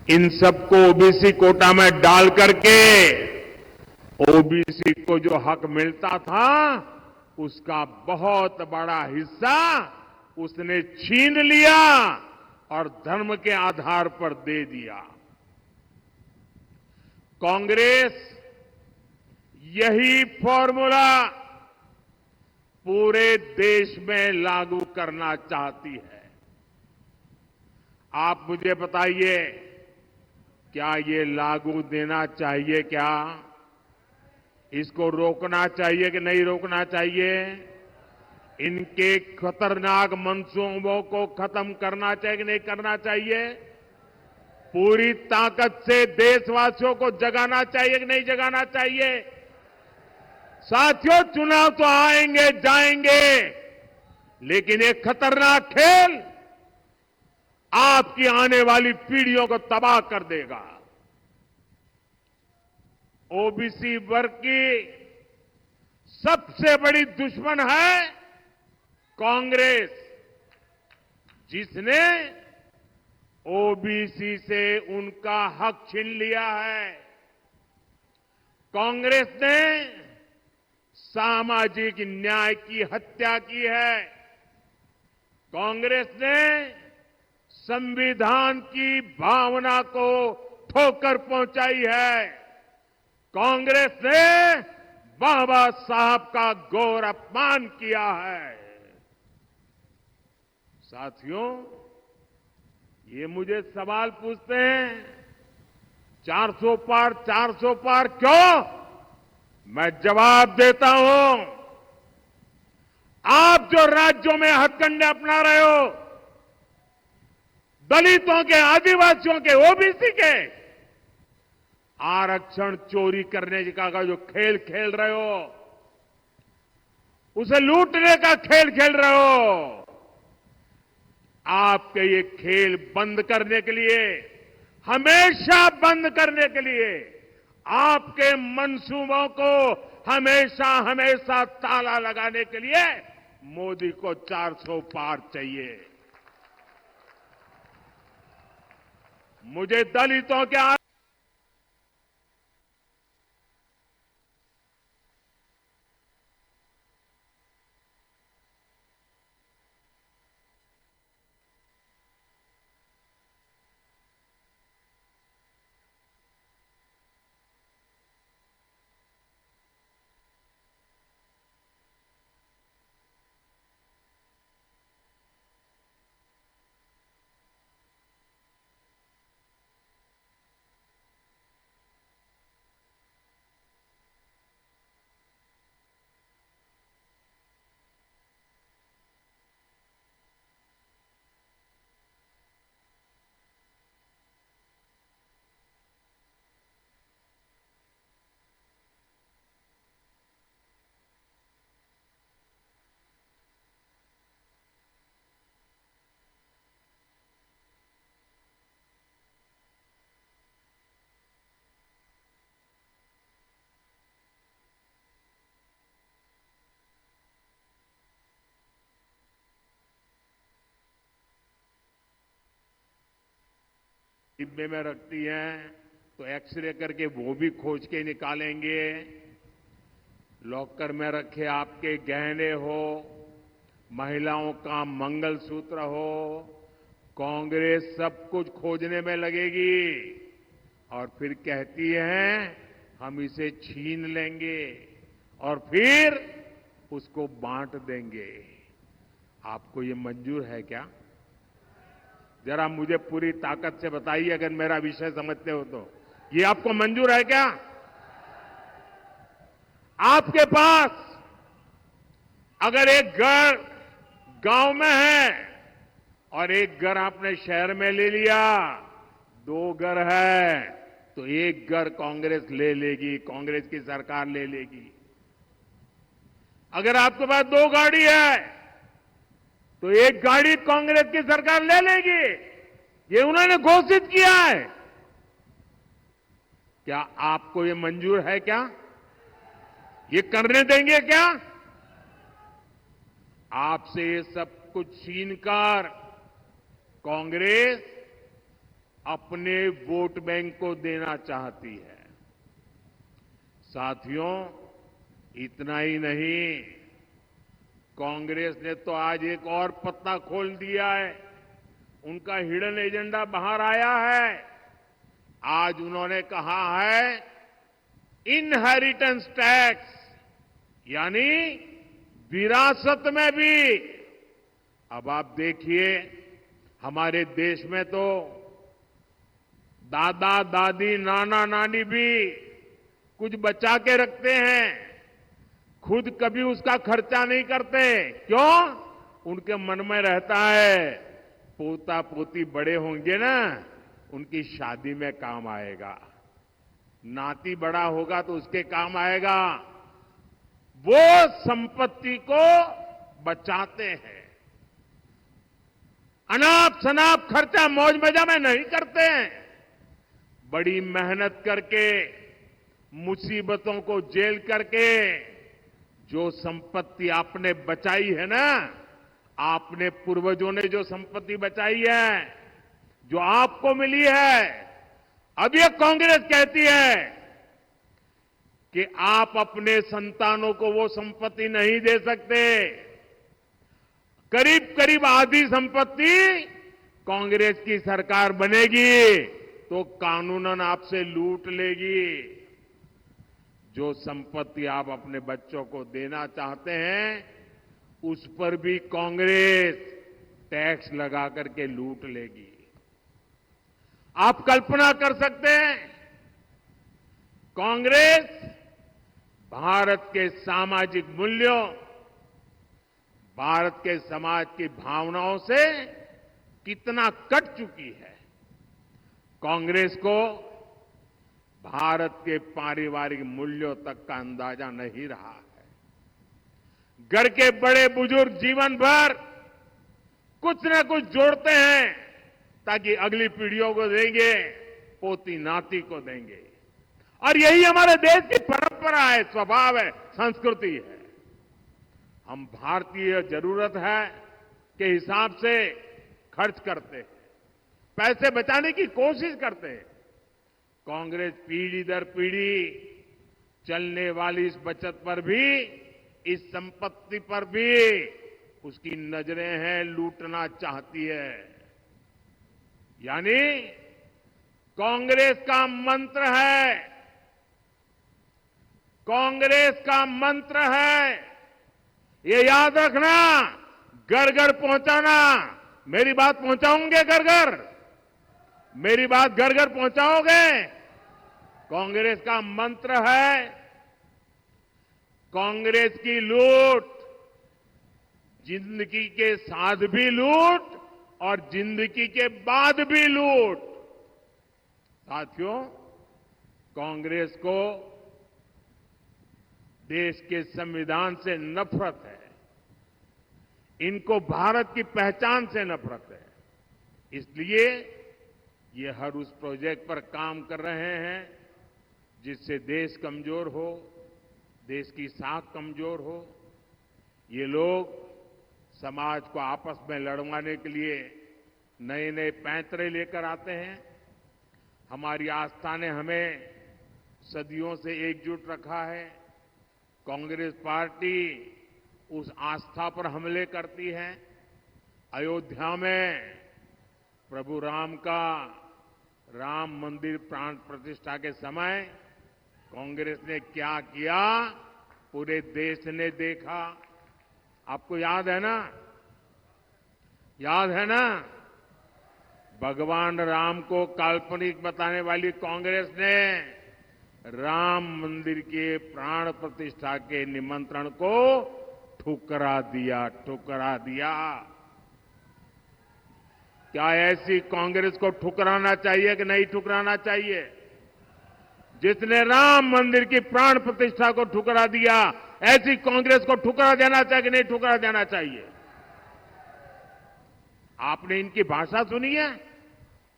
इन सबको ओबीसी कोटा में डाल करके ओबीसी को जो हक मिलता था उसका बहुत बड़ा हिस्सा उसने छीन लिया और धर्म के आधार पर दे दिया। कांग्रेस यही फॉर्मूला पूरे देश में लागू करना चाहती है। आप मुझे बताइए, क्या ये लागू देना चाहिए? क्या इसको रोकना चाहिए कि नहीं रोकना चाहिए? इनके खतरनाक मंसूबों को खत्म करना चाहिए कि नहीं करना चाहिए? पूरी ताकत से देशवासियों को जगाना चाहिए कि नहीं जगाना चाहिए? साथियों, चुनाव तो आएंगे जाएंगे, लेकिन ये खतरनाक खेल आपकी आने वाली पीढ़ियों को तबाह कर देगा। ओबीसी वर्ग की सबसे बड़ी दुश्मन है कांग्रेस, जिसने ओबीसी से उनका हक छीन लिया है। कांग्रेस ने सामाजिक न्याय की हत्या की है। कांग्रेस ने संविधान की भावना को ठोकर पहुंचाई है। कांग्रेस ने बाबा साहब का घोर अपमान किया है। साथियों, ये मुझे सवाल पूछते हैं, 400 पार 400 पार क्यों? मैं जवाब देता हूं, आप जो राज्यों में हथकंडे अपना रहे हो, दलितों के, आदिवासियों के, ओबीसी के आरक्षण चोरी करने का जो खेल खेल रहे हो, उसे लूटने का खेल खेल रहे हो, आपके ये खेल बंद करने के लिए, हमेशा बंद करने के लिए, आपके मंसूबों को हमेशा हमेशा ताला लगाने के लिए मोदी को 400 पार चाहिए। मुझे दलितों के डिब्बे में रखती हैं तो एक्सरे करके वो भी खोज के निकालेंगे। लॉकर में रखे आपके गहने हो, महिलाओं का मंगलसूत्र हो, कांग्रेस सब कुछ खोजने में लगेगी और फिर कहती है हम इसे छीन लेंगे और फिर उसको बांट देंगे। आपको ये मंजूर है क्या? जरा मुझे पूरी ताकत से बताइए, अगर मेरा विषय समझते हो तो ये आपको मंजूर है क्या? आपके पास अगर एक घर गांव में है और एक घर आपने शहर में ले लिया, 2 घर है, तो एक घर कांग्रेस ले लेगी, कांग्रेस की सरकार ले लेगी। अगर आपके पास 2 गाड़ी है तो एक गाड़ी कांग्रेस की सरकार ले लेगी। ये उन्होंने घोषित किया है। क्या आपको ये मंजूर है क्या? ये करने देंगे क्या? आपसे ये सब कुछ छीनकर कांग्रेस अपने वोट बैंक को देना चाहती है। साथियों, इतना ही नहीं, कांग्रेस ने तो आज एक और पत्ता खोल दिया है। उनका हिडन एजेंडा बाहर आया है। आज उन्होंने कहा है इनहेरिटेंस टैक्स, यानी विरासत में भी। अब आप देखिए, हमारे देश में तो दादा दादी नाना नानी भी कुछ बचा के रखते हैं, खुद कभी उसका खर्चा नहीं करते। क्यों? उनके मन में रहता है पोता पोती बड़े होंगे ना, उनकी शादी में काम आएगा, नाती बड़ा होगा तो उसके काम आएगा। वो संपत्ति को बचाते हैं, अनाप शनाप खर्चा मौज मजा में नहीं करते हैं। बड़ी मेहनत करके, मुसीबतों को झेल करके जो संपत्ति आपने बचाई है ना, आपने पूर्वजों ने जो संपत्ति बचाई है, जो आपको मिली है, अब ये कांग्रेस कहती है कि आप अपने संतानों को वो संपत्ति नहीं दे सकते। करीब करीब आधी संपत्ति कांग्रेस की सरकार बनेगी तो कानूनन आपसे लूट लेगी। जो संपत्ति आप अपने बच्चों को देना चाहते हैं, उस पर भी कांग्रेस टैक्स लगा करके लूट लेगी। आप कल्पना कर सकते हैं, कांग्रेस भारत के सामाजिक मूल्यों, भारत के समाज की भावनाओं से कितना कट चुकी है। कांग्रेस को भारत के पारिवारिक मूल्यों तक का अंदाजा नहीं रहा है। घर के बड़े बुजुर्ग जीवन भर कुछ न कुछ जोड़ते हैं ताकि अगली पीढ़ियों को देंगे, पोती नाती को देंगे। और यही हमारे देश की परंपरा है, स्वभाव है, संस्कृति है। हम भारतीय जरूरत है के हिसाब से खर्च करते हैं, पैसे बचाने की कोशिश करते हैं। कांग्रेस पीढ़ी दर पीढ़ी चलने वाली इस बचत पर भी, इस संपत्ति पर भी उसकी नजरें हैं, लूटना चाहती है। यानी कांग्रेस का मंत्र है, कांग्रेस का मंत्र है, ये याद रखना, घर घर पहुंचाना। मेरी बात पहुंचाओगे घर घर? मेरी बात घर घर पहुंचाओगे? कांग्रेस का मंत्र है, कांग्रेस की लूट, जिंदगी के साथ भी लूट और जिंदगी के बाद भी लूट। साथियों, कांग्रेस को देश के संविधान से नफरत है, इनको भारत की पहचान से नफरत है। इसलिए ये हर उस प्रोजेक्ट पर काम कर रहे हैं जिससे देश कमजोर हो, देश की साख कमजोर हो। ये लोग समाज को आपस में लड़वाने के लिए नए नए पैंतरे लेकर आते हैं। हमारी आस्था ने हमें सदियों से एकजुट रखा है। कांग्रेस पार्टी उस आस्था पर हमले करती है। अयोध्या में प्रभु राम का राम मंदिर प्राण प्रतिष्ठा के समय कांग्रेस ने क्या किया, पूरे देश ने देखा। आपको याद है ना? याद है ना? भगवान राम को काल्पनिक बताने वाली कांग्रेस ने राम मंदिर के प्राण प्रतिष्ठा के निमंत्रण को ठुकरा दिया, ठुकरा दिया। क्या ऐसी कांग्रेस को ठुकराना चाहिए कि नहीं ठुकराना चाहिए? जिसने राम मंदिर की प्राण प्रतिष्ठा को ठुकरा दिया, ऐसी कांग्रेस को ठुकरा देना चाहिए कि नहीं ठुकरा देना चाहिए? आपने इनकी भाषा सुनी है?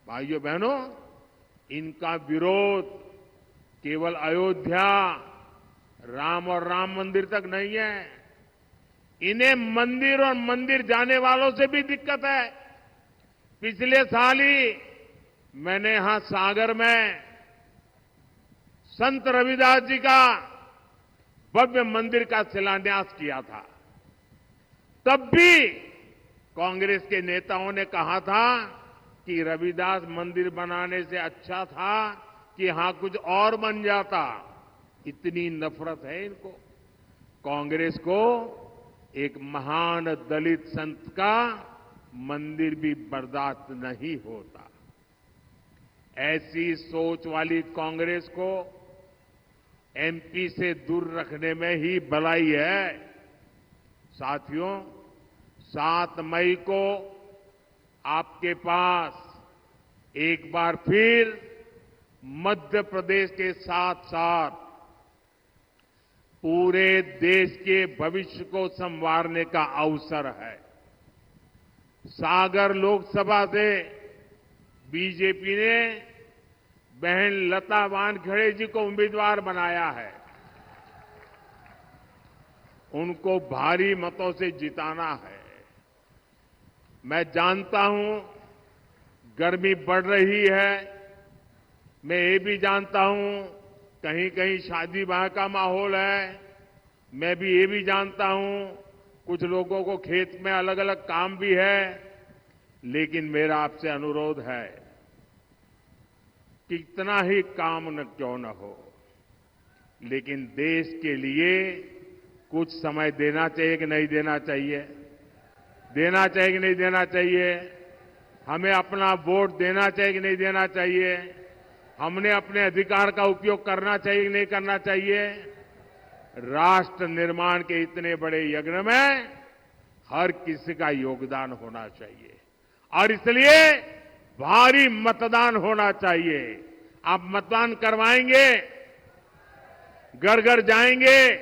भाइयों बहनों, इनका विरोध केवल अयोध्या, राम और राम मंदिर तक नहीं है। इन्हें मंदिर और मंदिर जाने वालों से भी दिक्कत है। पिछले साल ही मैंने यहां सागर में संत रविदास जी का भव्य मंदिर का शिलान्यास किया था। तब भी कांग्रेस के नेताओं ने कहा था कि रविदास मंदिर बनाने से अच्छा था कि यहां कुछ और बन जाता। इतनी नफरत है इनको। कांग्रेस को एक महान दलित संत का मंदिर भी बर्दाश्त नहीं होता। ऐसी सोच वाली कांग्रेस को एमपी से दूर रखने में ही भलाई है। साथियों, 7 मई को आपके पास एक बार फिर मध्य प्रदेश के साथ साथ पूरे देश के भविष्य को संवारने का अवसर है। सागर लोकसभा से बीजेपी ने बहन लता वानखेड़े जी को उम्मीदवार बनाया है। उनको भारी मतों से जिताना है। मैं जानता हूं गर्मी बढ़ रही है। मैं ये भी जानता हूं कहीं कहीं शादी ब्याह का माहौल है। मैं भी ये भी जानता हूं कुछ लोगों को खेत में अलग अलग काम भी है। लेकिन मेरा आपसे अनुरोध है कि कितना ही काम न क्यों न हो, लेकिन देश के लिए कुछ समय देना चाहिए कि नहीं देना चाहिए? देना चाहिए कि नहीं देना चाहिए? हमें अपना वोट देना चाहिए कि नहीं देना चाहिए? हमने अपने अधिकार का उपयोग करना चाहिए कि नहीं करना चाहिए? राष्ट्र निर्माण के इतने बड़े यज्ञ में हर किसी का योगदान होना चाहिए और इसलिए भारी मतदान होना चाहिए। आप मतदान करवाएंगे, घर घर जाएंगे,